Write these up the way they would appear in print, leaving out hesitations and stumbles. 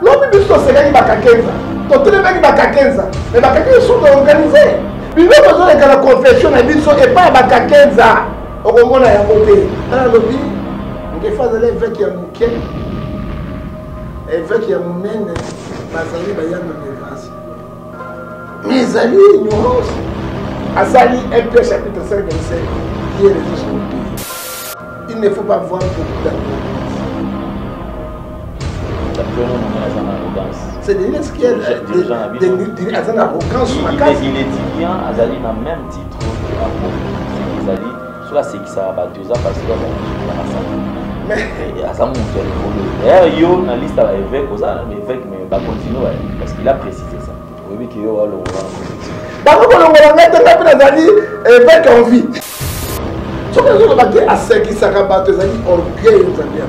L'homme de ce série Bakakenza. Ton téléphone Bakakenza. Mais Bakakenza sont organisés. Il veut besoin de la confession et pas Bakakenza. Au Congo, il y a un côté. Dans le lobby, il y a des évêques qui ont mouqué. Les évêques qui ont mouqué. Bazali bayano dégrâce. Mais Zali ignorance. Azali 1 Pierre chapitre 5 verset qui est le jusqu'au pays. Il ne faut pas voir beaucoup d'arrogance. C'est des gens qui ont arrogance sur ma case. Il est dit bien, Azali n'a même titre que Azali, soit c'est qui ça va parce que mais à ça monte le d'ailleurs yo na liste à l'évêque aux l'évêque mais va continuer parce qu'il a précisé ça. Oui que yo alors bah on va mettre Azali évêque en vie. Ce que nous avons à ce qui s'abat Azali orgueil aux amis.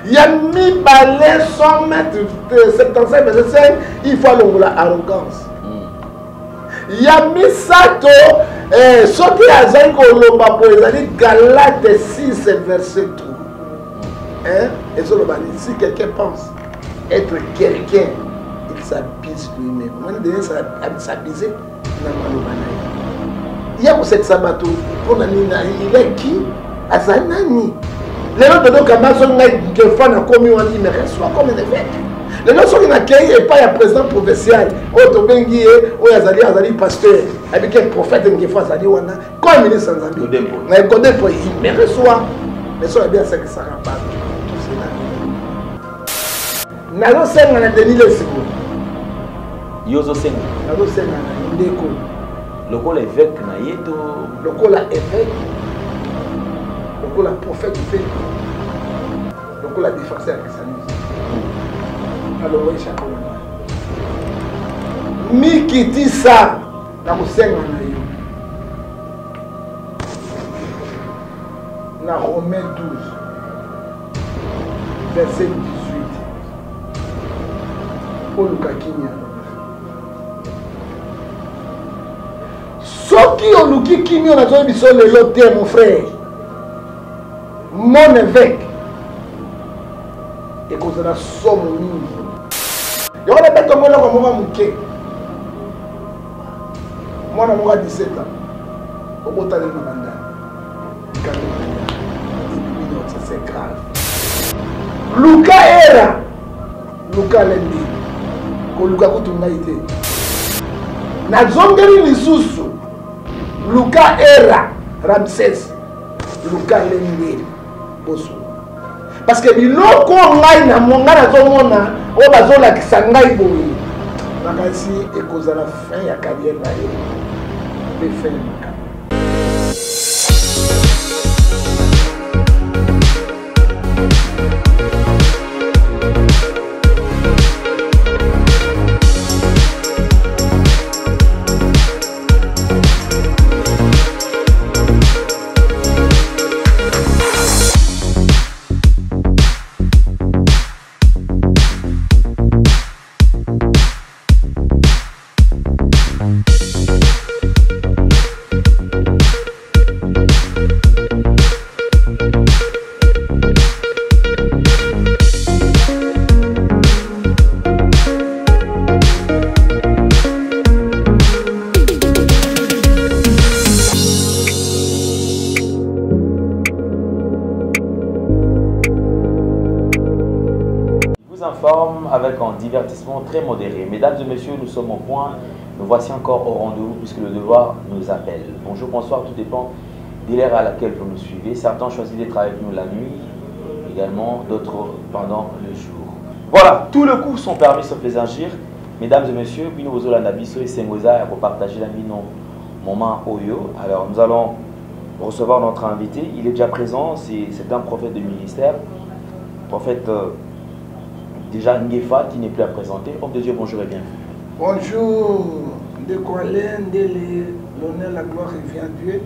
Il y a mis balai 100 mètres 75 verset 5, il faut la arrogance. Il y a mis Sato, ce qui a dit que l'on Galate 6 verset 3. Et si quelqu'un pense être quelqu'un, il s'abuse lui-même. Il s'abuse. Il y a cette sabato, il est qui? Azanani. Les gens de Kamason qui font comme on dit, mais reçoit comme un évêque. Les gens qui n'accueillent et pas un président provincial, Otobengi, ou Azali pasteur, avec un prophète qui fait Azali Wana, comme ministre sans amis. Mais il reçoit. Mais ça, bien ça que ça rapporte. Nalo Senga na Denis le Sigo. Yozo Senga. Nalo Senga na Ndeko. Lokola évêque na yeto. Lokola évêque. Lokola prophète du pays. Lokola défenseur avec sa musique. Alors oui, chaque fois. Mikiti ça. Na Senga na yo. Na Romains 12. Verset 18. Paul Kakinya. Ce qui ont luki kimi on a besoin de sur le loté mon frère. Mon évêque. Et qu'on a somme mingi. Il y a des gens qui ont mouké. Moi, j'ai 17 ans. Au bout de l'année, c'est grave. Luka era. Luka lendi. Ko Luka kutunga ite. Na zongeri lisusu. Luka era. Ramsès. Luka lendi. Boso. Parce que biloko ngai na monga na zomona o bazola kisangai boyi. Nakasi ekozala fin ya carrière na yo. Pe fin. Avec un divertissement très modéré. Mesdames et messieurs, nous sommes au point. Nous voici encore au rendez-vous puisque le devoir nous appelle. Bonjour, bonsoir, tout dépend de l'heure à laquelle vous nous suivez. Certains choisissent d'être avec nous la nuit, également d'autres pendant le jour. Voilà, tous les coups sont permis sauf les injures. Mesdames et messieurs, puis nous allons et Sengoza pour partager la vie nos moments Oyo. Alors nous allons recevoir notre invité. Il est déjà présent, c'est un prophète de ministère, prophète déjà Ngefa qui n'est plus à présenter. Homme de Dieu, bonjour et bienvenue. Bonjour, de quoi l'honneur, la gloire revient à Dieu.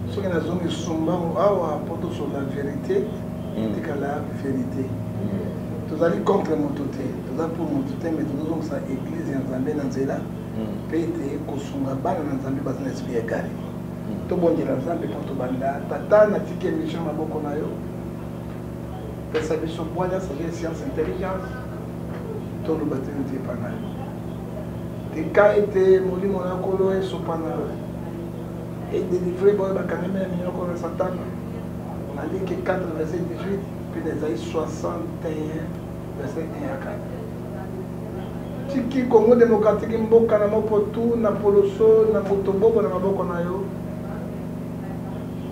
Ceux qui ont zone sombre, apportent sur la vérité, c'est qu'à la vérité. Tous allez contre mon toté, tous allez pour mon toté, mais tous allez dans l'église et en Zambé dans Zéla. Pété, Kosunga, Ban, dans Zambé, dans l'esprit égaré. Tout bon Dieu, dans Zambé, pour tout banda, Tata, n'a-t-il mission à Bokonayo. pesa biso bwana sagesse science intelligence to lo bateli te pana te ka ete molimo na kolo eso pana et délivré bon ba quand même million ko satana on a dit que 4 verset 18 puis les Isaïe 61 verset 1 à 4 tiki Congo démocratique mboka na mopotu na poloso na motombo na maboko na yo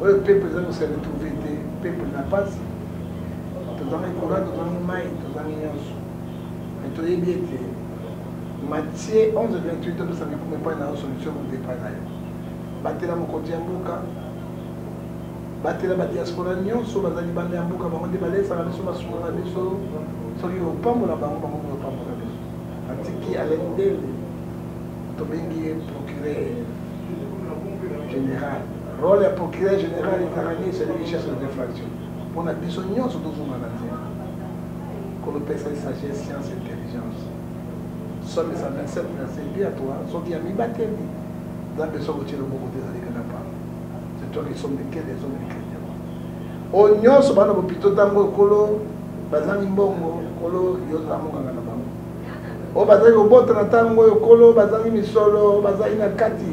le peuple nous s'est retrouvé peuple n'a pas dans les courants dans les mailles dans les nyonso mais tu es bien Matthieu 11 28 ça ne come pas na solution pour départ batela mokonzi ya mboka batela ba diaspora nyonso bazali bande ya mboka bango nde balesaka biso basunga na biso soki opambola bango bango opambola biso atiki alendele tobengi ye procureur général rôle ya procureur général etarani c'est la richesse de l'infraction mpona biso nyonso tozonga na te kolopesa sagesse science intelligence somme 127 verset 2 à 3 soki ya mibateli c'est toi qui sommes lesquels les hommes chrétiens. Au nyonso bana bopito tango kolo bazangi mbongo kolo yoza monganga na bango. O bazangi obota na tango kolo bazangi misolo bazangi na kati.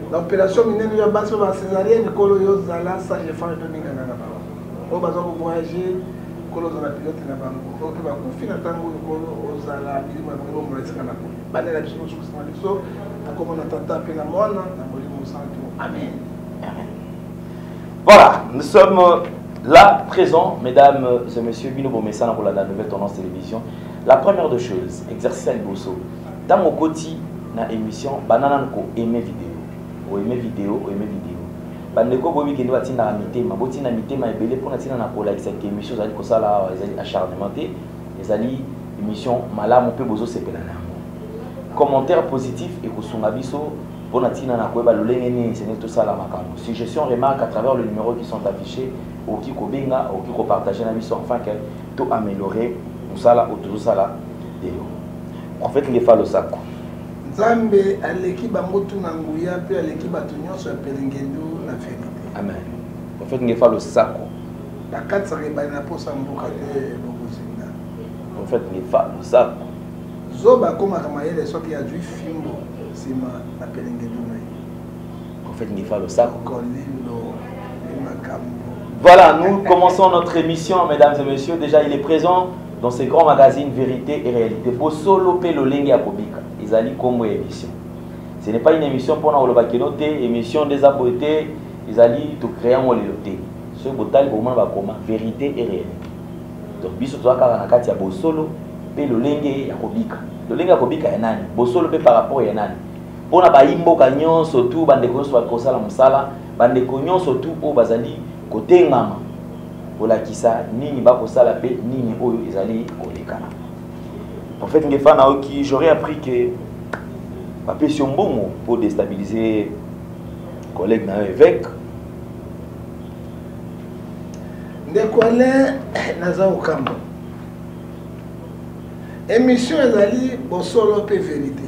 L'opération minene ya basi ba césarienne kolo yoza la sage femme de minganga na bango. O bazangi voyager kolo za pilote na bango. O ke ba confina tango kolo ozala bilimo ya bango mresika na ko. Bana la biso sukuma biso. Amen. Voilà, nous sommes là présents, mesdames et messieurs, Binobo Messana pour la nouvelle tendance télévision. La première des choses, exercice à Bosso. Dans mon quotidien, dans l'émission, banana ko aimer vidéo. Ou aimer vidéo, ou aimer vidéo. Bandeko bobi kendo atina mitema, botina mitema ebele pour natina na kola cette émission zali ko sala ezali acharnementé, ezali émission malamu pe bozo sepelana. Commentaire positif et kosunga biso pour natina na koeba lolengeni c'est tout ça la makambo. Suggestion remarque à travers le numéro qui sont affichés ou qui ko benga ou qui ko partager na biso afin que tout améliorer musala ou tout ça là delo. Prophète ngefa lo sako. Nzambe aleki bango tuna nguya pe aleki batu nyonso pelengendo na vérité. Amen. Prophète ngefa lo sako. La 4 rebana na posa mboka te bokozinga. Prophète ngefa lo sako. Zoba koma kama yele soki ya jui fimbo sima na pelengendo na yi. En fait, il faut le sac. Voilà, nous commençons notre émission, mesdames et messieurs. Déjà, il est présent dans ces grands magazines Vérité et Réalité. Pour solo Pelolengue à Kobika, ils allaient comme émission. Ce n'est pas une émission pour nous le émission des abonnés. Ils allaient tout créer en loté. Ce botal pour moi va comment Vérité et Réalité. Donc, biso toi car na kati ya bosolo Pelolengue à Kobika. Lolengue à Kobika est nani. Bosolo pe par rapport à nani. Pour na baimbo kanyon surtout bande ko so ko sala musala bande ko nyon surtout o bazali côté ngama bola kisa nini ba ko sala pe nini oyo ezali kolekana. En fait ngefana oki j'aurais appris que papier sur mbongo pour déstabiliser collègue na évêque ndekole naza okamba émission ezali bosolo pe vérité.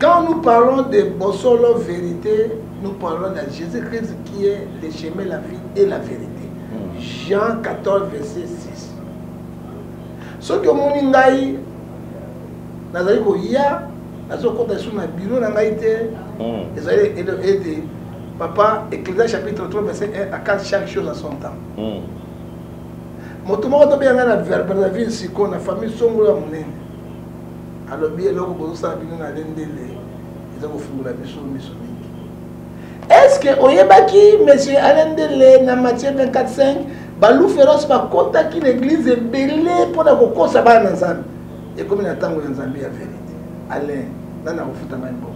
Quand nous parlons de Bossolo vérité, nous parlons de Jésus-Christ qui est le chemin, la vie et la vérité. Jean 14, verset 6. Ce que mon ingaï, nazali ko ya, nazo ko dasu na biro na ngaïté, ezali aidé. Papa, Ecclésiaste chapitre 3, verset 1 à 4, chaque chose à son temps. Moto moko to bien na la ville siko na famille songola munene. Alors bien là vous savez bien na lendele ils ont fait la mission est-ce que oyebaki monsieur alendele na Matthieu 24:5 balou féroce ba contacter l'église belé pour na kokosa bana nzambe et comme na tango ya nzambe ya vérité allez nana kofuta mambo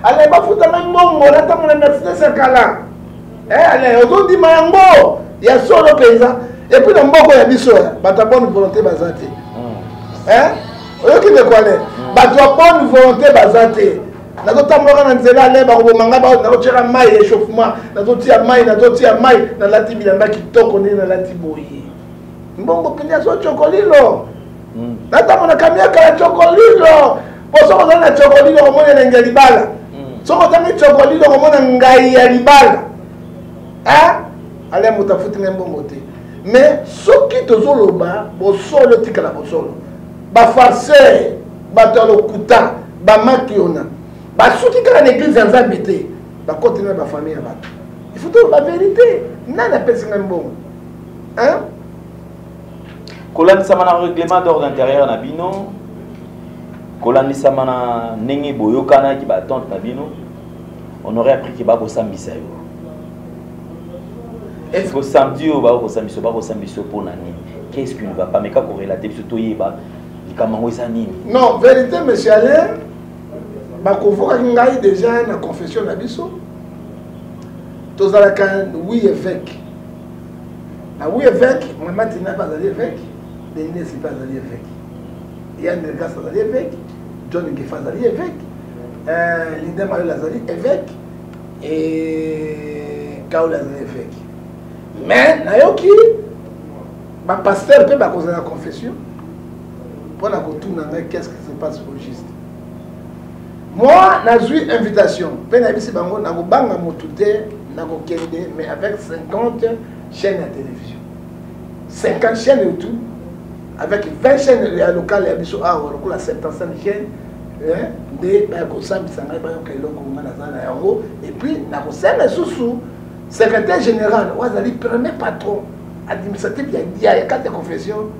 allez ba futa mambo na tango na Mercedes kala allez ozondi mango ya solo pesa et puis na mboko ya biso bata bonne volonté bazate oyoki ndekwale bato ya bonne volonté bazate nazotamboka na nzela ale bakobomanga nazotyaka mai échauffement nazotia mai nalati bilamba kitoko ndenge nalati boye mbongo pene azo chokolilo natango na kamiaka ya chokolilo po soko ozali na chokolilo komona elengi ya libala soko otangi chokolilo komona ngai ya libala allez mota futi ngembo moté mais soki tozoloba bosolo tikala bosolo ba farceur batalo kuta ba makiona ba soki kala l'église nza mbité ba continuer ba famille ya bato il faut dire la vérité nana pesi ngembo hein kolandisama na règlement d'ordre intérieur na bino kolandisama na ndenge boyokana ki ba tante na bino on aurait appris que ba kosambisa yo est-ce que samedi ou ba kosambisa pour nani qu'est-ce qui ne va pas mais ka corrélater surtout yeba likamango esa nini non vérité monsieur Alain ba convoquer ngai déjà na confession na biso tozalaka oui évêque na oui évêque maman tina pas aller évêque Denis c'est pas aller évêque Yann Delgas pas aller évêque John Ngefa aller évêque Linda Marie Lazari évêque et Kaola évêque mais nayoki ba pasteur peut ba cause la confession pour la retourner qu'est-ce qui se passe au juste moi j'ai eu invitation pe na bisi bango na go banga motuté na go kende mais avec 50 chaînes de télévision 50 chaînes et tout avec 20 chaînes locales et biso a la 75 chaînes de ba ko sambisa ngai ba yo keloko ngana zana yango et puis na ko sema susu secrétaire général wazali premier patron administratif il y a quatre confessions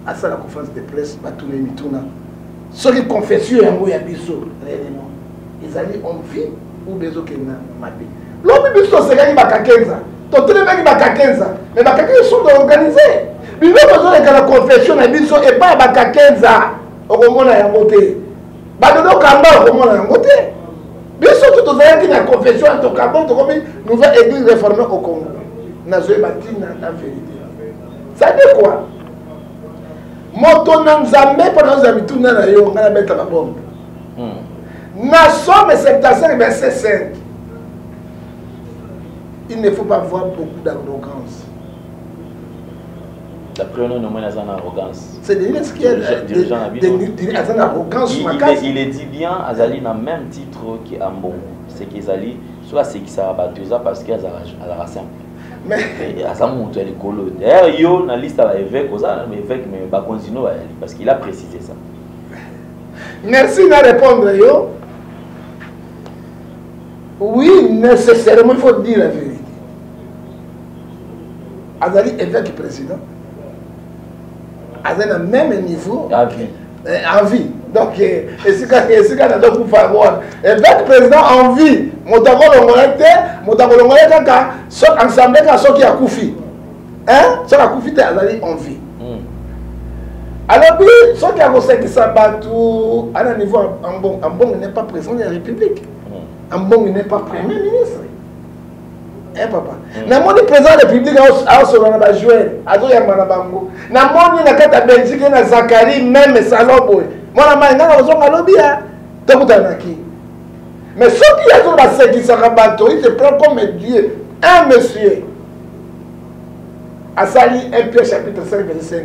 à ça la conférence de presse ba tous les mituna ceux qui confession yango ya biso réellement ils allaient en vie ou bezo kena mabe l'homme biso c'est gagné baka 15 to tele baki baka 15 mais baka 15 sont organisés biso bezo la confession na biso et pas baka 15 okomona yango te ba dodo kamba okomona yango te biso tout ozalaki na confession to kamba to comme nouvelle église réformée au Congo na zoé batina na vérité ça dit quoi moto na nzambe pendant za mituna na yo ngana beta ba bombe na somme 75 verset 5 il ne faut pas avoir beaucoup d'arrogance. D'après nous, nous avons arrogance. C'est de ce qu'il y a arrogance. Il est dit bien, Azali n'a même titre qui Ambon. C'est qu'Azali, soit c'est qui ça battu parce qu'il y a la simple. Mais à ça monte les colos. D'ailleurs, il y a une liste à l'évêque, mais l'évêque mais continue parce qu'il a précisé ça. Merci de répondre yo. Oui, nécessairement il faut dire la vérité. Azali évêque président. Azali au même niveau. À vie. En vie. Donc, c'est ce qu'on a donc pour avoir. Évêque président en vie. Motago Longolete, quand ensemble, quand ceux qui a Koufi. Hein? Ceux qui a Koufi, Azali en vie. Alors, puis, ceux qui a conseillé que ça bat tout, à un niveau, en bon, il n'est pas président de la République. En bon, il n'est pas premier ministre. Hein, papa? Na moni président de la République a aussi na jouer, a joué à Manabango. Na moni na kata Belgique na Zakari même salon boy. Moi na mai na ozonga lobia. Tokutanaki. Mais ceux qui a la sec qui s'arabato, il se prend comme Dieu. Un monsieur. Asali 1 Pierre chapitre 5 verset 5.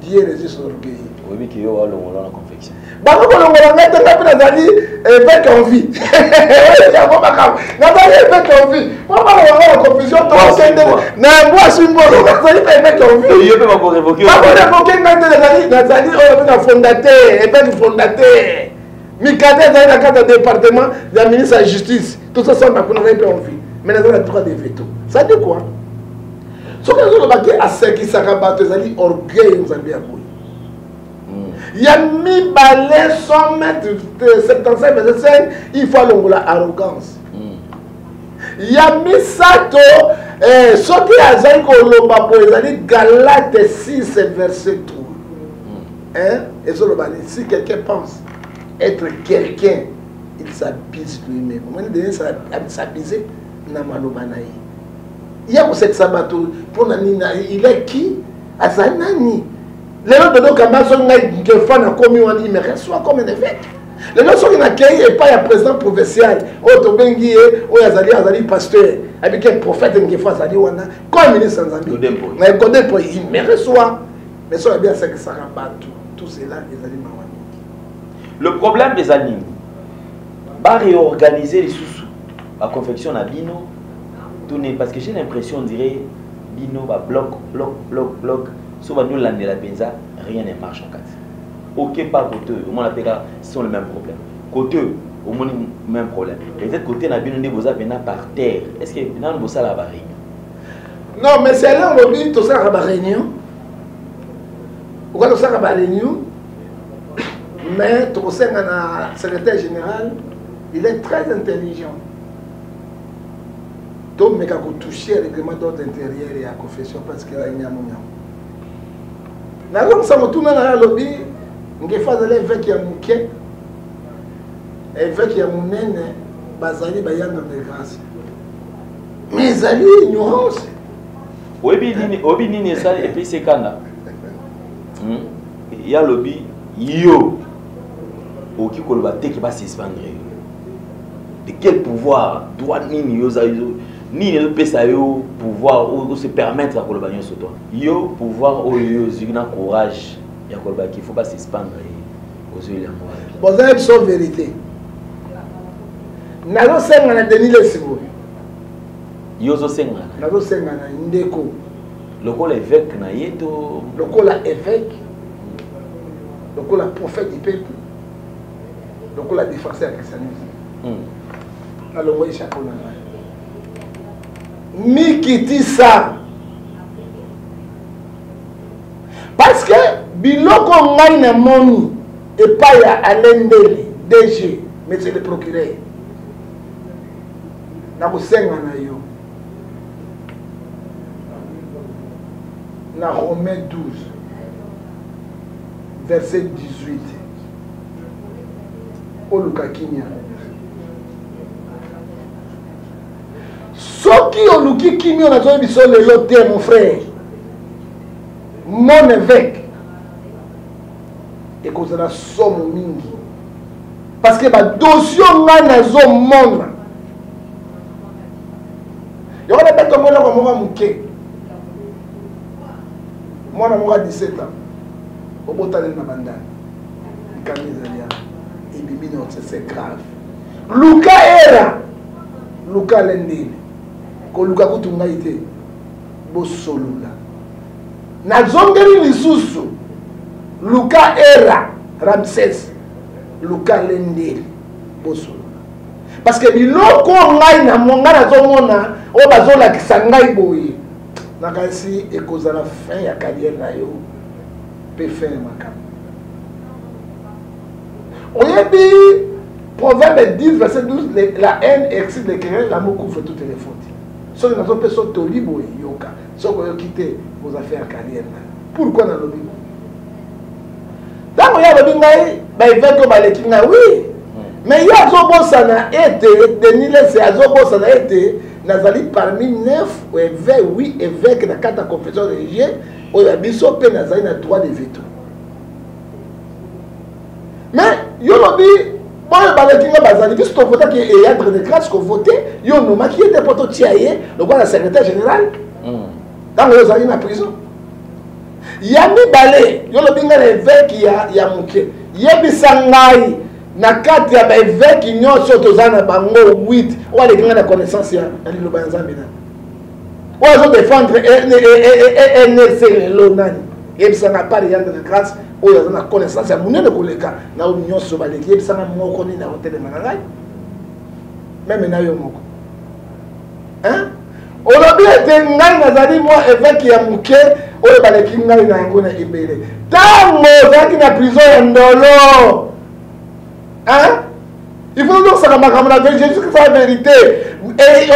Dieu résiste l'orgueil. Oui, qui est au la confection. Bako kolongola ngata kapina zali évêque en vie. Ya ngoma ka. Ngata évêque en vie. Moi ba la confusion to kende. Na moi simbolo ngata évêque en vie. Il peut pas révoquer. Pas révoquer ngata zali o na fondateur, évêque fondateur. Mikade zali na carte département de ministre de la justice. Tout ça ça na kuna évêque en vie. Mais na zali droit de veto. Ça dit quoi? Ce que nous avons à ce qui s'abat zali orgueil nous a bien beau. Il y a mis balai 100 mètres de 75 verset 5, il faut la arrogance. Il y a mis sato, ce qui a zali kolomba pour les Galates 6 verset 3. Hein? Et si quelqu'un pense être quelqu'un, il s'abuse lui-même. Comment il s'abuser na malobanaï. Il y a cette sabato pour nani, il est qui? Azanani. Les gens de nos camarades sont il me reçoit comme un évêque. Les gens sont accueillis et pas un président provincial. Oh, Tobengi, oh, Azali pasteur. Avec un prophète, comme ministre sans ami. Mais il me reçoit. Mais ça, bien, c'est que ça rabat tout cela, les aliments. Le problème des animaux, va réorganiser les sous-sous. La confection à Bino, parce que j'ai l'impression, on dirait, bino, bloc. Si on nous l'année la benza, rien ne marche en cas. Ok, pas côté, au moins la sont le même problème. Côté, au moins le même problème. Peut-être côté n'a bien vous avez par terre. Est-ce que nous avons ça la réunion? Non, mais c'est là où on tout ça la réunion. On a ça la réunion. Mais tout ça le secrétaire général, il est très intelligent. Donc, mais quand vous touchez le règlement d'ordre intérieur et la confession parce qu'il y a un yamoun. Nous sommes tous dans le lobby. Nous faisons l'évêque qui a mouké. L'évêque qui a mouné, Bazali Bayan de grâce. Mais ils allaient ignorance. Oui, Nini, ça, et puis c'est Kanda. Il y a le lobby, yo, qui va se suspendre. De quel pouvoir doit Nini, ni ne peut pas pouvoir se permettre à collaborer sur toi. Yo pouvoir au courage, il ne faut pas se suspendre aux yeux de la mort. Bon, ça c'est une vérité. Nalo senga na Denis le Sibo. Yo zo senga. Nalo senga na Ndeko. Lokola évêque na yeto. Lokola évêque. Lokola prophète du peuple. Lokola défenseur du christianisme. Alors oui, chapeau na. Mikiti ça. Parce que biloko ngai na moni et pas ya Alendele DG monsieur le procureur. Na kosenga na yo. Na Romains 12 verset 18. Oluka kinya. Soki oluki kimi on a besoin biso lelo te mon frère. Mon évêque. Et cause la somme mingi. Parce que ba dossier nga na zo mona. Yo na beto mona ko mo muke. Mwana mo 17 ans. Obotale na banda. Kamizalia. Et bibi no c'est grave. Luka era. Luka lendele. Ko luka kutunga ite. Bo solula. Na zongeri lisusu. Luka era Ramsès. Luka lendele. Bo solula. Parce que biloko ngai na monga na zomona o bazola kisangai boye. Na kasi ekoza la fin ya carrière na yo. Pe fin makam. Oyebi Proverbe 10, verset 12, la haine excite les querelles, l'amour couvre toutes les fautes. Si on a besoin de tolibo yoka, si on a quitté vos affaires carrière. Pourquoi dans le Bible? Dans le Bible, il va y oui. Mais il y a Zobosana été, Denis c'est à Zobosana été, Nazali parmi 9 évêques, 8 évêques dans 4 confessions religieuses, où il y a Bissopé Nazali dans 3 de veto. Mais, il y a bon, puisque ton vote qui est cadre de grâce qu'on votait, il y a un homme qui était pour tout tiailler, le roi, le secrétaire général, dans les années de prison. Il y a mis balai, il y a un évêque qui a manqué. Il y a mis sangai, na 4 évêques qui ont surtout dans bango 8, ou les grandes connaissances, il y a le banzamina. Ou ils défendre NSC l'onani. Il y a pas de grâce. Il y a une connaissance, il y a une connaissance, il y a une connaissance, il y a une connaissance, même il y a une hein? On a bien été moi évêque qui a mouké, on a été dans la prison ndolo. Hein? Il faut donc ça la Jésus qui fait la vérité. Et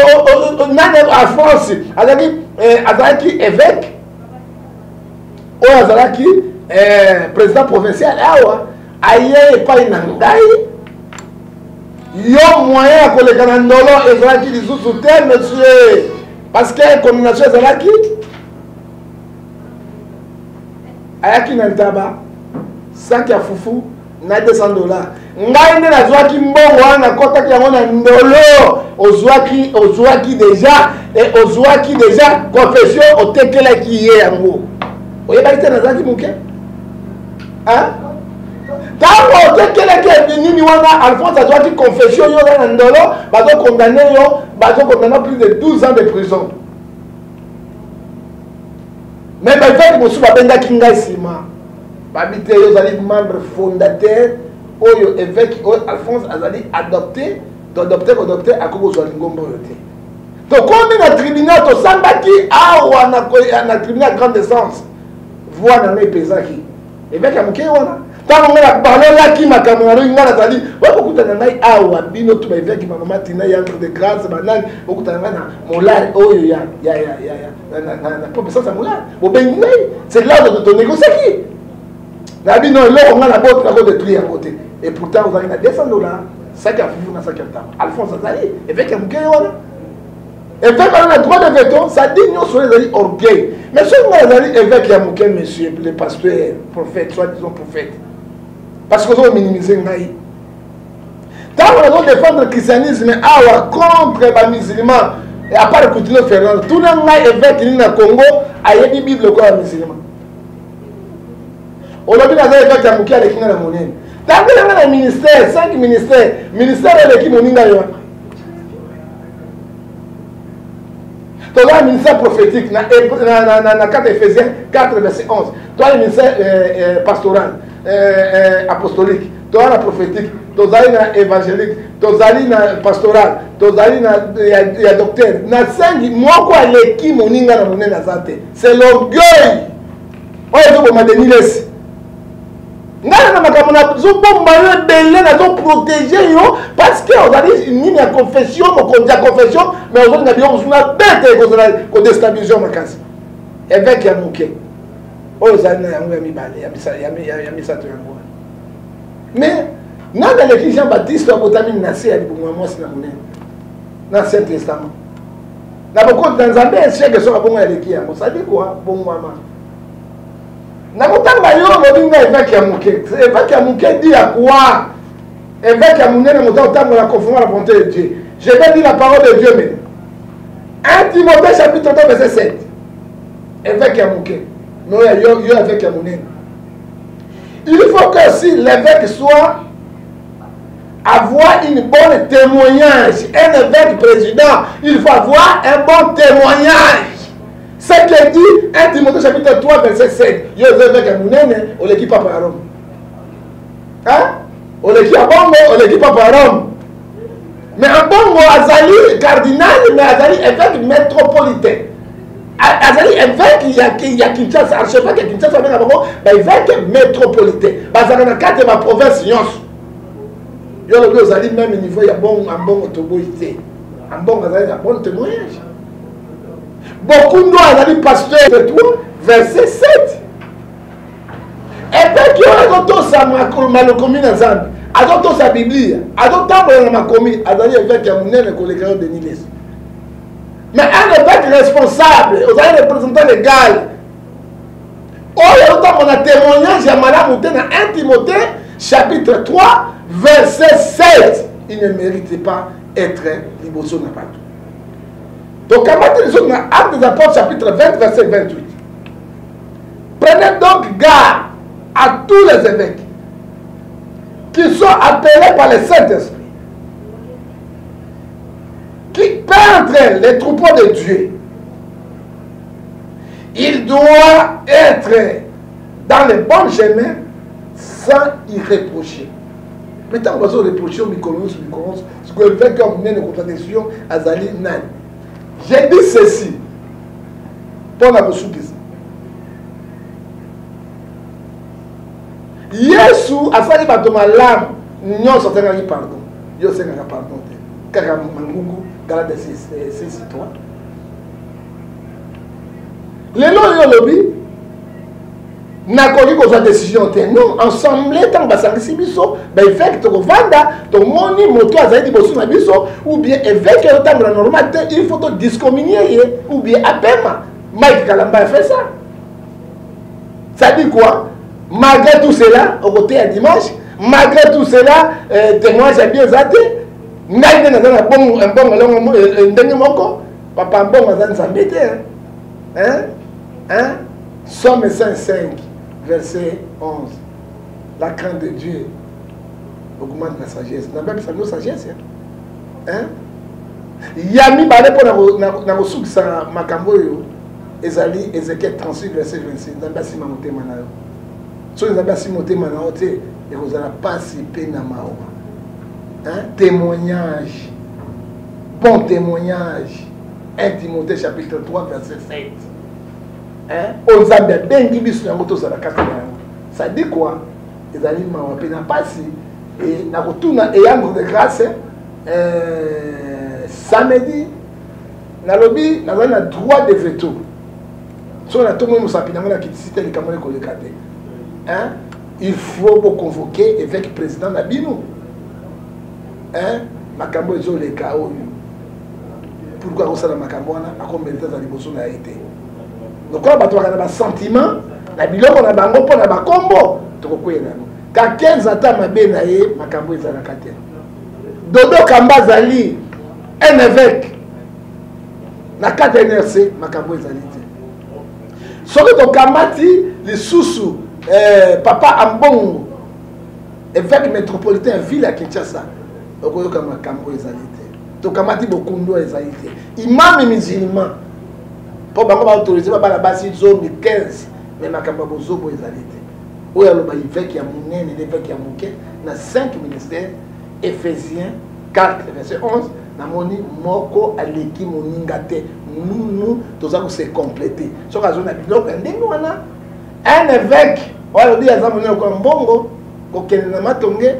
en France, Azaki évêque, ou Azaki président provincial, aïe pas une angaï. Yo moyen à coller Canandolo et Zalaki les sous terre, monsieur. Parce que la condamnation Zalaki, ayaki na taba, sac à foufou, na $200. Ngai ne na zwaki mbongo na kota ki yango na ndolo, ozwaki déjà et ozwaki déjà confession otekela ki ye yango. Oyeba ite na zwaki muke? Hein? Tant que nini wana Alphonse a dit confession yo dans ndolo, bazo condamné plus de 12 ans de prison. évêque mosusu babengaki ngai nsima babi te yo ozali membre fondateur oyo évêque oyo Alphonse azali adopté kodopté akoki kozwa lingomba oyo te tokomi na tribunal tosambaki awa na tribunal grande essence voi na ngai epezaki évêque ya moke wana ntango ngai nabalolaki makambo na ngai nazali okokutana ngai awa bino to baévêque bamama tina yantre de grâce banani okutana ngai na molare oyo na professeur ya molare bobengi ngai c'est là tonégociaki na bino eloko ngai na boto nakodétruire yango te et pourtant ozalaki na $200 saki ya fufu na saki ya ntango Alphonse azali évêque ya moke wana évêque wana na droit de veto ça dit nyonso oyo ezali orgueil mais soki ngai azali évêque ya moke monsieur le pasteur prophète soit disons prophète parce que vous minimisez ngai ntango nazodéfendre le christianisme awa contre bamusulman à part continuer Fernando tuna ngai évêque nini na Congo ayebi bible kwa bamusulman olobi naza évêque ya moke aleki ngai na monene ntango nanga na ministère 5 ministère eleki moninga yo toza ministère prophétique na 4 Éphésiens 4 verset 11 toi le ministère pastoral apostolique toza na prophétique tozali na évangélique tozali na pastoral tozali na ya docteur na 5 moko aleki moninga na monene aza te c'est l'orgueil oyo ezoboma denilesi ngai na makambo nazobomba yo ebele nazoprotege yo parce que ozali nini ya confession mokonzi ya confession mais ozolinga biloko mosusu na bete kozala kodestabilize makasi évêque ya moke oyo ozali na yango ya mibale ya misato yango mais nani aleki Jean Baptiste abotami na se ya libongo ya mwasi na monene na Ancien Testament na bokoti na nzambe esheke soki abongo aleki yango sadi kwa bongwama nakotanga yo lobi nga évêque ya moke évêque ya moke dit à quoi évêque ya monene moto otango la conformément à la volonté de Dieu je vais dire la parole de Dieu mais 1 Timothée chapitre 2 verset 7 évêque ya moke mais yo évêque ya monene il faut que si l'évêque soit avoir une bonne témoignage un évêque président il faut avoir un bon témoignage. Ce que dit 1 Timothée chapitre 3 verset 7. Yo évêque à Mounene, on l'équipe pas par Rome. Hein? On l'équipe à Bongo, on l'équipe pas par Rome. Mais en Bongo, Azali cardinal, mais Azali évêque métropolitain. Azali évêque, il y a Kinshasa, archevêque à Kinshasa, mais évêque métropolitain. Bazali na 4 ma province Nyonso. Yo le Azali même niveau, il y a bon autorité. En Bongo, Azali a bon témoignage. Beaucoup de nous ont dit pasteur de toi, verset 7. Et puis qui ont adopté sa malocomie dans Zambie, adopté sa Bible, adopté sa malocomie, adopté évêque à Mounene et collègue de Niles. Mais un évêque responsable, vous avez un représentant légal. Oh, il y a autant mon témoignage à Madame Moutena, 1 Timothée, chapitre 3, verset 7. Il ne mérite pas être libéré n'a pas tout. Donc, à partir de Actes des Apôtres, chapitre 20, verset 28. Prenez donc garde à tous les évêques qui sont appelés par le Saint-Esprit, qui peintrent les troupeaux de Dieu. Il doit être dans le bon chemin sans y reprocher. Maintenant, on va se reprocher au micro-ondes, ce que fait comme une contradiction à Zali Nan. J'ai dit ceci pour la Boussoukisa. Yesu a sali batoma l'âme, nous sommes pardon. Yo c'est un pardon. Kaka mangungu, galade c'est toi. Les lois yo lobby n'a connu qu'on soit décision non ensemble tant basanga sibiso ba évêque to vanda to moni moto azali bosu na biso ou bien évêque yo tamba normal il faut to discommunier ou bien apema Mike Kalamba a fait ça. Ça dit quoi? Malgré tout cela au côté à dimanche malgré tout cela témoignage a bien zaté ngai na na bon un bon ndenge moko papa bon azan s'embêter hein Somme 5 verset 11. La crainte de Dieu augmente la sagesse. N'a pas besoin de sagesse. Hein? Yami balé pour na kosukisa makambo yo. ezali Ézéchiel 38 verset 26 nzambe asima motema na yo soki nzambe asima motema na yo te ekozala pasi mpe na mawa témoignage bon témoignage 1 Timothée chapitre 3 verset 7 oyo nzambe abengi biso yango tozala kati na yango ça dit quoi ezali mawa mpe na pasi nakotuna eyambre de grâce samedi nalobi nazali na droit de veto soki natomoi mosapi nango na kitisi te likambo ekoleka te il faut boconvoquer évêque président na bino makambo ezoleka oyo pourquoi akosala makambo wana akomelita za liboso na ye te lokola bato baka na basentiment na biloko na bango mpo na bakombo tokokweyela yango ka 15 ata mabe na ye makambo ezalaka te Dodo Kamba azali un évêque na kati ya NRC makambo ezali te soki tokamati lisusu papa Ambongo évêque métropolitain ville ya Kinshasa okoyoka makambo ezali te tokamati bokundo ezali te imam musulman po bango baautorize babana basi zomi 15 mais makambo bozobo ezali te oyo aloba évêque ya monene évêque ya moke na 5 ministères Éphésiens 4 verset 11 namoni moko aleki moninga te nous toza se compléter soki azona biloko ya ndenge wana un évêque oyo alobi aza monene kwa mbongo kokende na matonge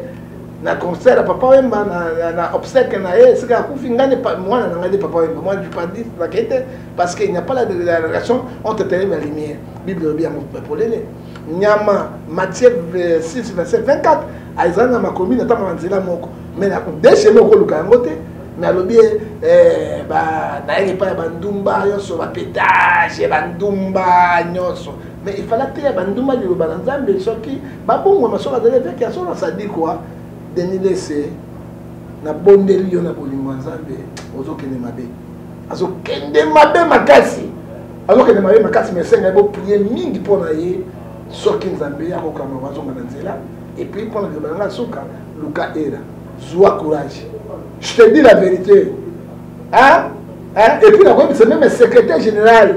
na concert à Papa Wemba na obsèque na ye c'est akufi ngane mwana na ngane Papa Wemba moi je pas dire la quête parce qu'il n'y a pas la relation entre terre et la lumière Bible bien pour les nyama Matthieu 6 verset 24 aizana makomi na tama nzela moko mais na deshe moko luka ngote mais alobi ba na yeke pa bandumba yoso ba pétage bandumba nyoso mais il fallait que bandumba liloba na nzambe soki babongo masoka de l'évêque ya sona ça dit quoi Denis laissé na bondeli yo na bolingo nzambe ozokende mabe azokende mabe makasi azokende mabe makasi mais senga bo prier mingi pona ye soki nzambe ya kokama wazonga na nzela et puis pona de banga soka luka era joie courage je te dis la vérité et puis la c'est même le secrétaire général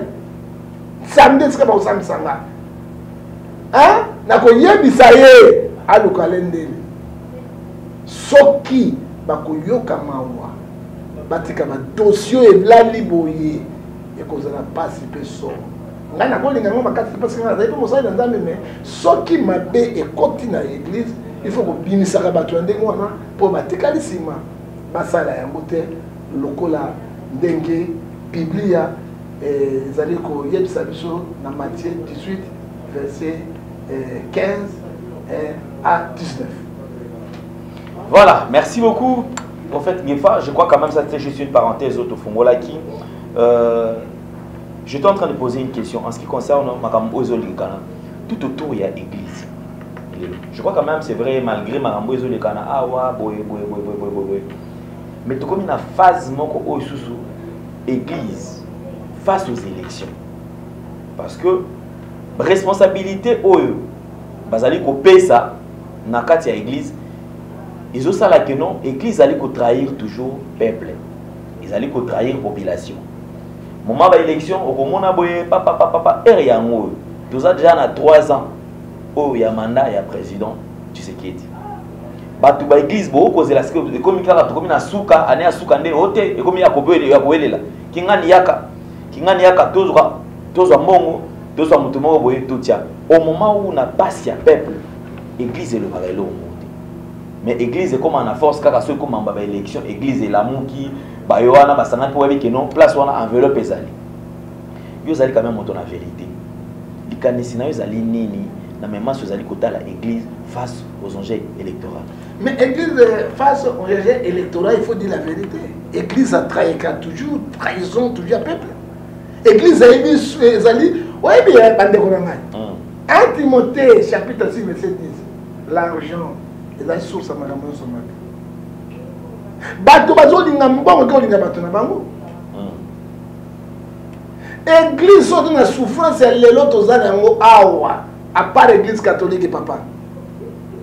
samedi c'est pas samedi sanga na ko yebisa ye aluka lendeli soki bakoyoka mawa batika ba dossier elali boye ekozala pasi pe so ngai nakolinga ngo makati parce que ngai po mosali na nzambe mais soki mabe ekoti na église il faut kobimisaka bato ya ndenge wana mpo batikali nsima basala yango te lokola ndenge biblia ezali koyebisa biso na Matthieu 18 verset 15 à 19. Voilà, merci beaucoup, prophète Ngefa. Je crois quand même que c'était juste une parenthèse autofongolaki. J'étais en train de poser une question en ce qui concerne Makambo Ezolikana. Tout autour, il y a l'église. Je crois quand même c'est vrai, malgré Makambo Ezolikana, mais tout comme une phase moko oisusu église face aux élections. Parce que responsabilité oyo bazali ko pesa na kati ya église. Ils ont ça là que non, l'église allait trahir toujours le peuple. Ils allaient trahir la population. Moment de l'élection, au moment où papa, et yango, tout ça déjà à 3 ans, où il y a mandat, il y a président, tu sais qui est dit. Batu ba église bo cause la sécurité comme kala to comme na suka ane asuka nde hote et comme ya kobelela kingani yaka tozwa mbongo tozwa mutu moko boye totia au moment où na passe ya peuple église le barelo. Mais l'église est comme en force car ceux comme en baba élection église est l'amour qui ba yoana ba sanga pour que non place wana enveloppe ezali yo zali quand même monter la vérité likanisi na yo zali nini na même masse zali kota la église face aux enjeux électoraux. Mais l'église face aux enjeux électoraux, il faut dire la vérité. L'église a trahi toujours trahison toujours peuple. L'église a émis zali ouais bien bande konanga 1 Timothée chapitre 6 verset 10 l'argent ezali source ya makambo nyonso mabe bato bazolinga mbongo ke olinga bato na bango église soki na souffrance ya lelo toza na yango awa à part église catholique papa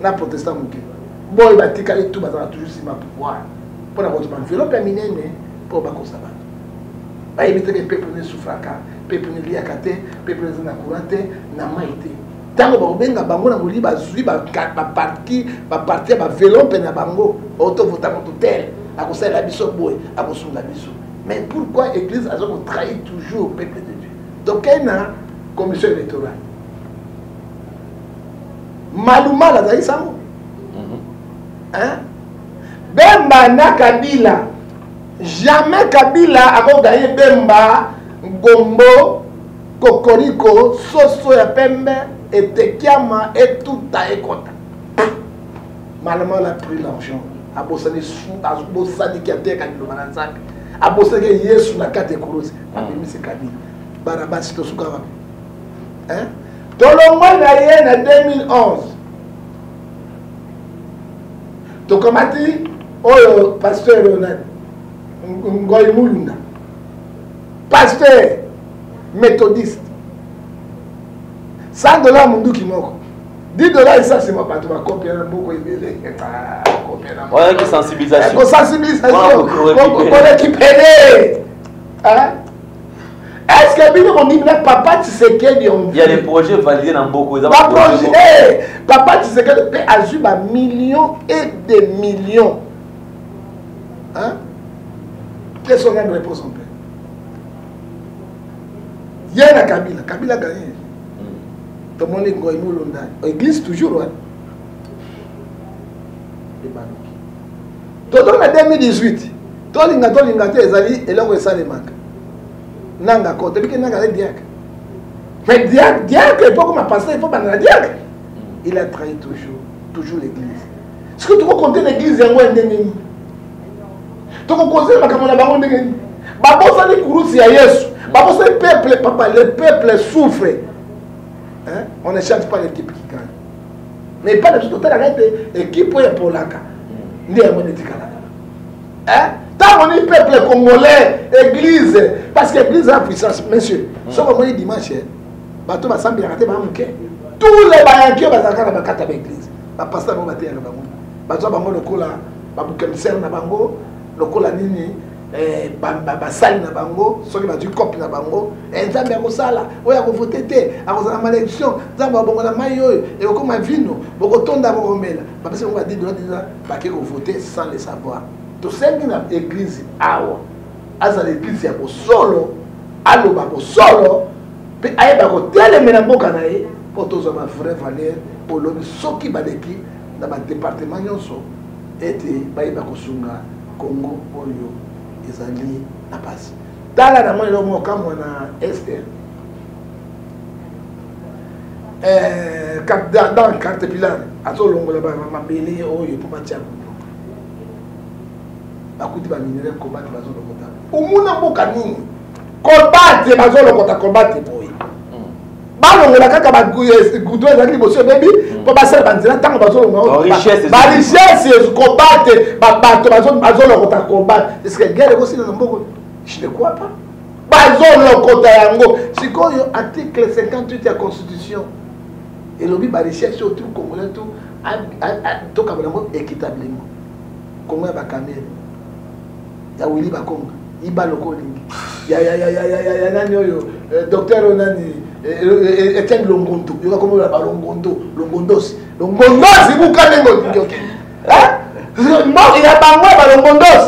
na protestant moke boye batikali tu bazala toujours nsima pouvoir mpona kozwa enveloppe ya minene mpo bakosa bato bayebi te ke peuple ne souffraka peuple ne liaka te peuple na courant te na mai te tango bakobenga bango na ngoli bazwi baparti bavélo mpe na bango autovota moto tel akosalela biso boye akosunga biso. Mais pourquoi l'église a trahi toujours le peuple de Dieu? Donc il y a une commission électorale. Maluma la zaï sango. Hein? Bemba na Kabila. Jamais Kabila a gagné Bemba, Gombo, Kokoriko, Soso ya Pembe, et Tekiama, et tout a écouté. Maluma a pris l'argent. A bossani qui a été quand il a aboseke Yesu na kate kurusi abimisi Kabila barabasi to suka wapi hein tolongwa na ye na 2011 to komati oyo pasteur Ronald Ngoyi Mulunda pasteur méthodiste $100 mundu kimoko $10 ça c'est ma patron ma copie na beaucoup ebele ouais qui sensibilisation pour récupérer hein est-ce que bien on dit papa Tshisekedi il y a des projets validés dans beaucoup papa Tshisekedi a eu des millions et des millions hein quelles sont les réponses on peut il y a la Kabila gagné. Tout le monde est Ngoyi Mulunda. L'église toujours, ouais. Tout le monde en 2018. Tout le monde a été et là où ça les manque. Nanga côté, puis Nanga est diacre. Mais diacre, il faut qu'on passe, il faut pas dans la diacre. Il a trahi toujours l'église. Est-ce que tu peux compter l'église en moins d'ennemis? Tu peux causer ma camarade baron d'ennemis. Babosa ni kurusi ya Yesu. Babosa le peuple, papa, le peuple souffre. Hein? On ne change pas l'équipe qui gagne. Mais pas de tout total arrêté. L'équipe pour l'aka. Ni à mon hein? Tant qu'on est peuple congolais, église, parce que l'église a puissance, monsieur. Sauf que moi, dimanche, bateau va s'embêter, va manquer. Tous les bayankiers vont s'en aller à l'église. Va passer à mon bâtiment. Bateau va le cola, va bouquer le cerf na bango, le cola nini. Basali na bango soki ba du cop na bango nzambe akosala oyo akovote te akozala malédiction nzambe abongola mai oyo ekokoma vino bokotonda bokomela bapesi bango $10 bake kovote sans le savoir tosengi na église awa azala église ya bosolo aloba bosolo mpe ayeba kotelemela mboka na ye mpo tozwa ba vraie valeur olobi soki baleki na badépartement nyonso ete bayeba kosunga Congo oyo ezali na pasi tala na mwana lomo kama na Esther dans carte pilar atolongola ba mabele oyo po batia bakuti ba minere combattre bazolo kota umuna mboka nini combattre bazolo kota combattre boy balongola kaka ba gudo ezali boso bebi po basala banzela tango bazolo ba richesse combattre ba bato bazolo kota combattre est-ce que guerre aussi na mboko je ne crois pas bazolo kota yango sikoyo article 58 ya constitution et lobi ba richesse autour congolais tout to kabango équitablement Congo ba Cameroun ya Willy Bakonga iba lokolingi ya nani oyo docteur nani Etienne Longondo yoka komo la Longondos buka nengo ngoke hein non il a bango ba Longondos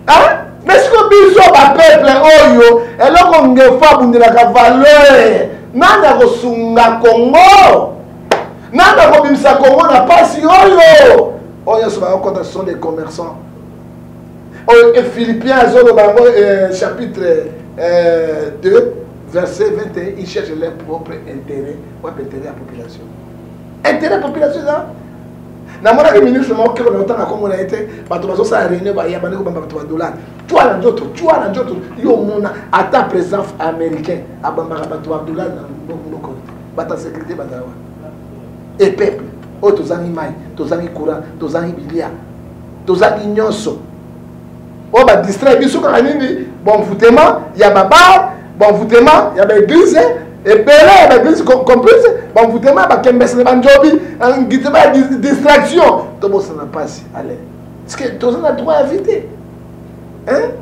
hein mais ce que biso ba peuple oyo eloko ngefa bundela ka valeur nanda ko sunga Congo nanda ko bimisa Congo na pasi oyo so ba contre sont des commerçants et Philippiens chapitre 2 verset 21, ils cherchent leur propre intérêt ou intérêt à la population. Intérêt à la population, ça? Na mona ke ministre mo ke na tanga comme on a été bato bazo sa réunion ba ya bane ko bamba bato ba dollar toi na njoto yo mona ata président américain abamba bato ba dollar na ndoko bata sécurité bazawa et peuple o tozangi mai tozangi courant tozangi bilia tozangi nyonso o ba distrait biso ka nini bon foutement ya baba bon foutement ya ba église et belé ba église complice bon foutement ba kembes ne banjobi ngitema distraction to bo ça n'a pas allez est-ce que tous on a droit à éviter hein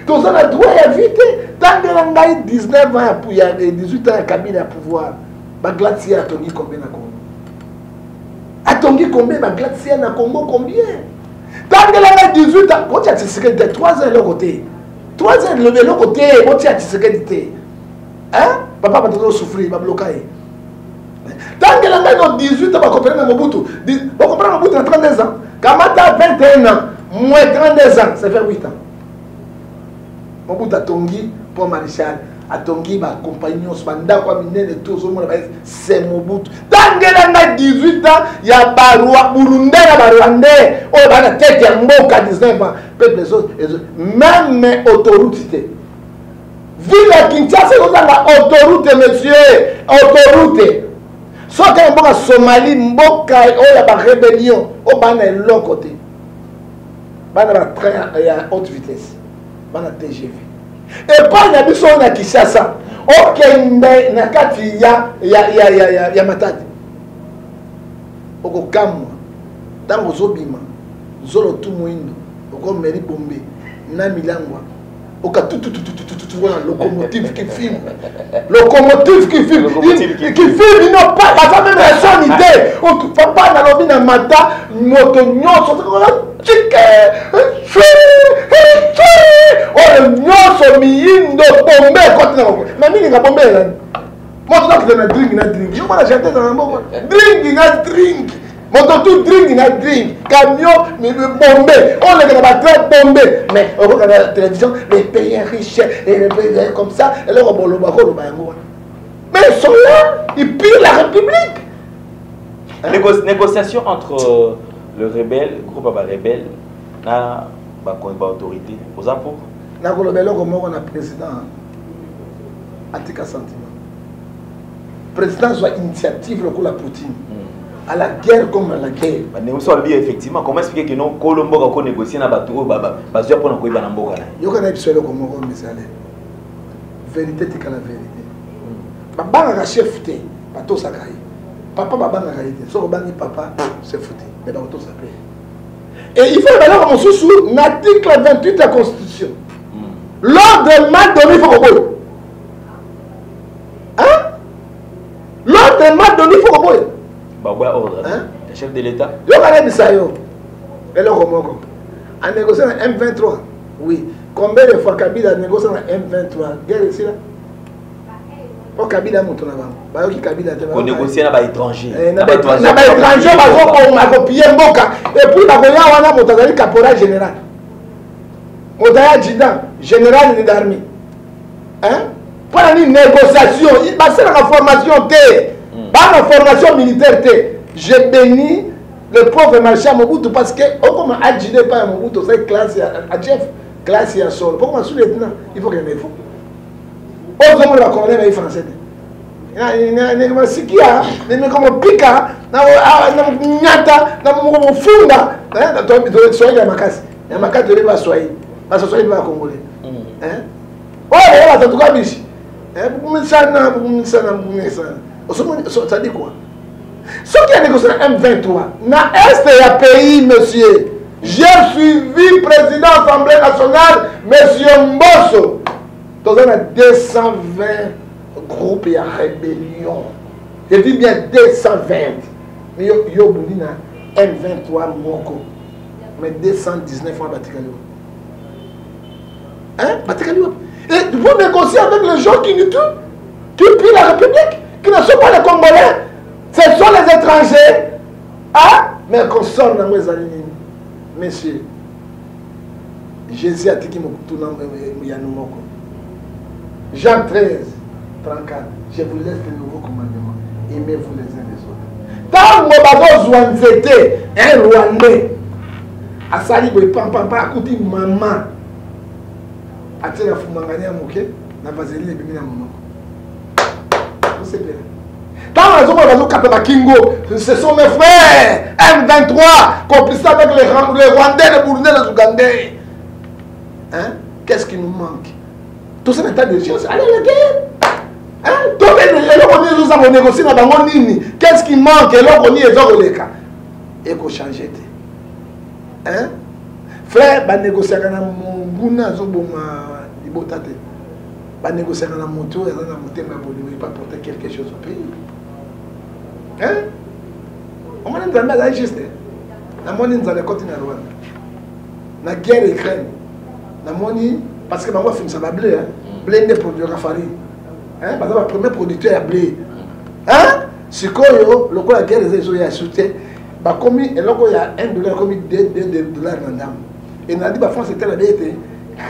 Tous on a droit à éviter. Tant que l'on a 19 ans, il y a 18 ans, il y a pouvoir. Ma glacier a tongi combien à Congo? A tongi combien? Ma glacier à Congo combien? Tant que l'on a 18 ans, quand tu as 3 ans de l'autre côté. 3 ans de l'autre côté, quand tu as hein? Papa va toujours souffrir, il va bloquer. Tant que l'on a 18 ans, on va comprendre Mobutu. On va comprendre Mobutu à 32 ans. Quand tu as 21 ans, moins 32 ans, ça fait 8 ans. Mobutu a tongi pour Maréchal. A tongi ma compagnon, c'est Mobutu. Tant que l'on a 18 ans, il y a Barua, Burundais, oh, il y a la tête, il y a Mboka 19 ans. Même autoroute. Ville à Kinshasa, on a autoroute, monsieur. Autoroute. Soit quand on va Somalie, Mboka, oh, il y a la rébellion. Oh, il y a l'autre côté. Il y a un train à haute vitesse. Il y a un TGV. Et pas il y a des gens qui cherchent ça. Ok, il y a matadi. Oko kamu. Dans vos obima. Zolo tout moindo. Oko meri bombe. Na milangwa. Oka tout locomotive qui filme. Locomotive qui filme. Qui filme, ils n'ont pas la même raison idée. On ne peut pas dans l'obina mata. Moto nyoso. Oh, nyoso miindo bombe côté na mimi nga bombe là. Moi tu dois drink na drink. Yo mala chanter dans mambo. Drink na drink. Moto tout drink na drink. Camion mais bombe. On les gars très bombe. Mais on regarde la télévision les pays riches et les pays comme ça et là on bolo bako lo bango. Mais ils sont là, ils pillent la République. Négociation entre le rebelle, le groupe rebelle na autorité aux impôts. Na kolobelo comme on a président atika sentiment. Président soit initiative le coup la Poutine. À la guerre comme à la guerre. Mais nous sommes bien effectivement comment expliquer que non Colombo va négocier na bateau bazia pour na koiba na mboka na. Yo kana bisolo comme on misale. Vérité tika la vérité. Baba nga chef té bateau sakai. Papa baba nga réalité. So bangi papa c'est foutu. Mais bateau ça paye. Et il faut aller comme sous l'article 28 de la Constitution. L'ordre mal donné, il faut qu'on boye. Hein? L'ordre mal donné, il faut qu'on boye. Bah ouais, ordre. Hein? Le chef de l'État. Yo kana bisayo. Et là comment? En négociant un M23. Oui. Combien de fois Kabila a négocié un M23? Guerre ici là. Pour Kabila monte là-bas. Bah qui Kabila là-bas. Pour négocier là-bas étranger. Là-bas étranger, on m'a copié Mboka. Et puis la Goya on a monté caporal général. Modaya Djida, général de l'armée. Hein? Pour une négociation, il passe dans la formation T. Pas la formation militaire T. J'ai béni le pauvre marchand Mobutu parce que, comme Adjide pas Mobutu, c'est classe à Jeff, classe à Sol. Pourquoi sous-lieutenant? Il faut qu'il y ait faux. Aux hommes de la colonne, ils français. Il y a des qui a, des comme Pika, Nyata, Funda, soyez la macasse. La macasse de l'Éva soyez. Parce que soyez pas congolais. Oh, là, ça te va, biche. Ça dit quoi? Ce qui a négocié M23, dans l'Est il y a pays, monsieur. J'ai suivi le président de l'Assemblée nationale, monsieur Mbosso. Dans un 220 groupes et rébellion. Je dis bien 220. Mais il y a M23 Moko. Mais 219 fois Batikaliwa. Hein? Batikaliwa. Et vous négociez avec les gens qui nous tuent, qui pillent la République, qui ne sont pas les Congolais. Ce sont les étrangers. Hein? Mais qu'on sort dans les années. Messieurs, Jésus a dit qu'il m'a tout Moko. Jean 13, 34. Je vous laisse de nouveaux commandements. Aimez-vous les uns les autres. Tant que vous avez un Rwandais, à Sali, vous pas écouter maman. À tirer la fumangani à Mouké, na vaseline et bimina maman. Vous savez. Tant que vous avez Kingo, ce sont mes frères. M23, complices avec les Rwandais, les Burundais, les Ougandais. Hein? Qu'est-ce qui nous manque? Tout ça n'est pas de chance. Allez, la guerre. Hein? Qu'est-ce qui manque? Et là, on y est dans le cas. Et qu'on change. Hein? frère ba négocier na monguna zoboma libotate ba négocier na moto et na motema bolimo pas porter quelque chose au pays hein on m'a dit ça juste na moni nzale côté na Rwanda na guerre Ukraine na moni parce que bango finisa ba blé hein blé ne produire la farine hein parce que le premier producteur à blé hein sikoyo lokola guerre ezo ya soutien ba komi eloko ya $1 komi $2 na ndam et na dit ba France était la bête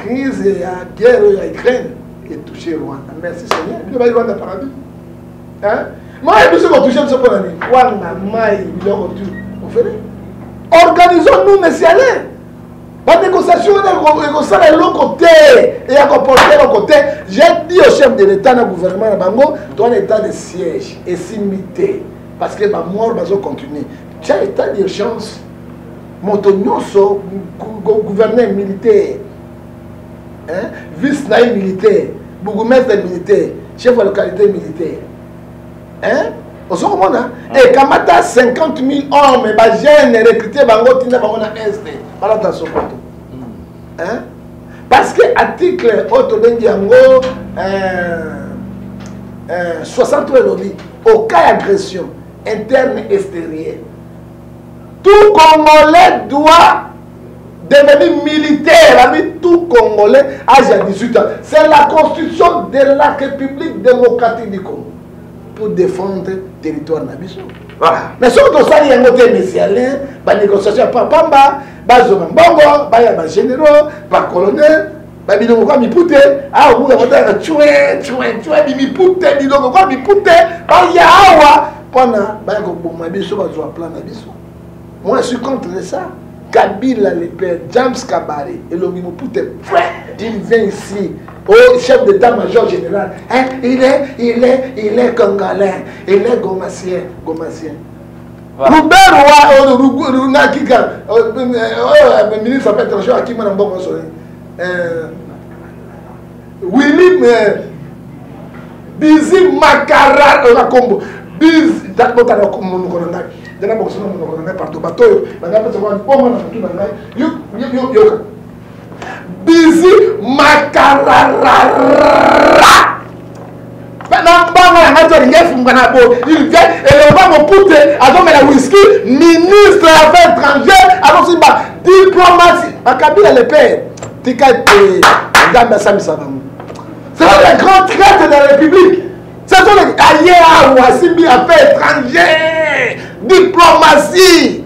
crise ya guerre ya Ukraine qui touché Rwanda merci Seigneur il va y avoir le paradis hein moi je suis touché ce pour l'année wana mai biloko tu on fait organisons-nous messieurs la négociation est l'autre côté et à comporter l'autre côté. J'ai dit au chef de l'État, au gouvernement, bango, tu as un état de siège et simité parce que ma mort va continuer. Tu as un état d'urgence. Mon gouverneur militaire, vice-naïf militaire, bourgmestre militaire, chef de localité militaire. Et quand tu as 50 000 hommes, j'ai recruté bango tina bango na est. Parce que article autobengi yango 60 lobby au cas d'agression interne et extérieure. Tout Congolais doit devenir militaire, tout Congolais âge à 18 ans. C'est la constitution de la République démocratique du Congo pour défendre le territoire nabiso. Voilà. Mais si on a un côté messialin, la négociation par Pamba, Bazobambongo, Baya généraux, par colonel, Babino mi pute, ah vous avez tué, mi pute, bidongo mi pute, Baya awa, pendant Baya Mabiso, Bazoa plan nabiso. Moi je suis contre ça. Kabila le père, James Kabare, et le Mimopute, il vient ici, au chef d'état-major général. Hein, il est congolais, il est gomassien. Roubert Nakika, le ministre des Affaires étrangères, qui m'a Willy Bizi Makara, la combo. Bizi, d'accord, dana bokoso na monoko na partout bato banga pesa kwa bongo na mutu na ngai yo bizi makarara bana mbanga ya ngato ngef ngana bo il vient et le va mon poute avant mais la whisky ministre des affaires étrangères alors si ba diplomatie Kabila le père tika te ngamba sami sabamu c'est le grand traître de la République. Ce sont les ailleurs ou Simbi affaires étrangères, diplomatie.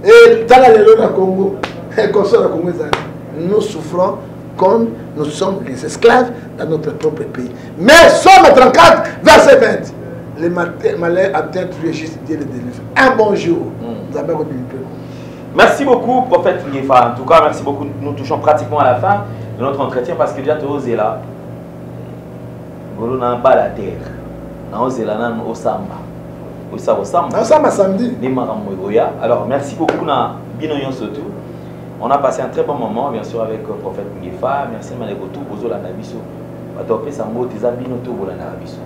Et dans le Congo, nous souffrons comme nous sommes les esclaves dans notre propre pays. Mais Somme 34, verset 20. Les malheurs à tête juste Dieu les délivre. Un bon jour. Merci beaucoup, prophète Ngefa. En tout cas, merci beaucoup. Nous touchons pratiquement à la fin de notre entretien parce que déjà tu es là. On a pas la terre. On a au samba. Au samedi. Alors merci beaucoup na binoyon surtout. On a passé un très bon moment bien sûr avec le prophète Ngefa. Merci Maneko tout bozo la nabiso. Batopé sambo tes abino tout bola nabiso.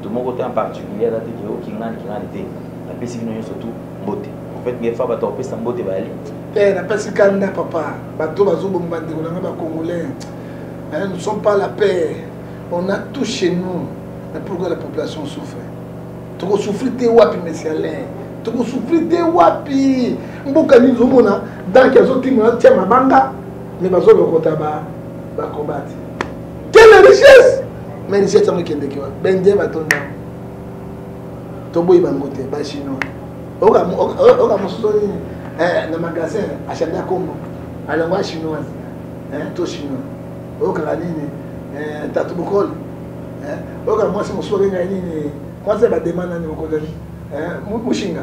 Tout mon côté en particulier là qui au kingan été. La pesi binoyon surtout boté. Prophète Ngefa batopé sambo te bali. Eh na pesi kanda papa. Bato bazo bombande ko na Congolais. Nous ne sommes pas la paix. On a tout chez nous. Mais pourquoi la population souffre? Tu vas souffrir tes wapi, monsieur Alain. Tu vas souffrir tes wapi. Mboka ni zomona dans quels autres teams tiens ma banga mais bazo le kotaba ba combattre. Quelle richesse! Mais richesse on kende kiwa. Bende batonda. Toboy bangote ba chinois. Oka mosoni na magasin achanda Congo. Alangwa chinoise. To chinois. Oka la nini tatu bukol oka mwasi musori nga nini mwasi ba demanda ni mokodani mushinga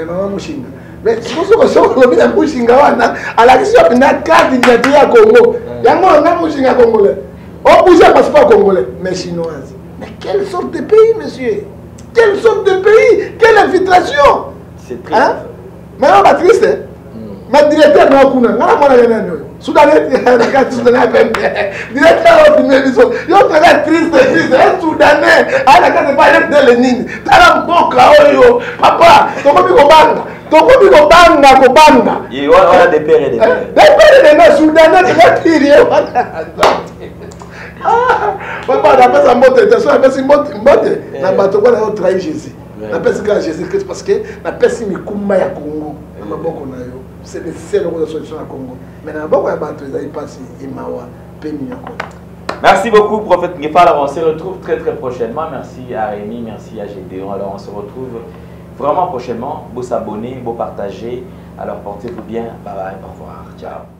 mama mushinga mais soko bila mushinga wana alakisha pina carte d'identité ya Congo yango na mushinga congolais on bouge passeport congolais mais chinoise mais quelle sorte de pays monsieur quelle sorte de pays quelle infiltration c'est triste mais on va triste Mais directeur na kuna ngana mwana yana nyo soudanais na ka soudanais pembe directeur de l'émission yo ka triste un soudanais ala ka pas être de nini tala mboka oyo papa tokobi ko banga et on a des pères et des mères des pères et des mères soudanais de tirer papa na pesa mbote te so na pesa mbote na bato kwa na trahi Jésus na pesa ka Jésus Christ parce que na pesa mikuma ya Congo na maboko na yo c'est le seul solution à Congo. Mais dans beaucoup de bateaux, ils passent Imawa, Pémiako. Merci beaucoup, prophète Ngefal. On se retrouve très prochainement. Merci à Rémi, merci à Gédéon. Alors on se retrouve vraiment prochainement. Vous s'abonner, vous partager. Alors portez-vous bien. Bye bye, au revoir. Ciao.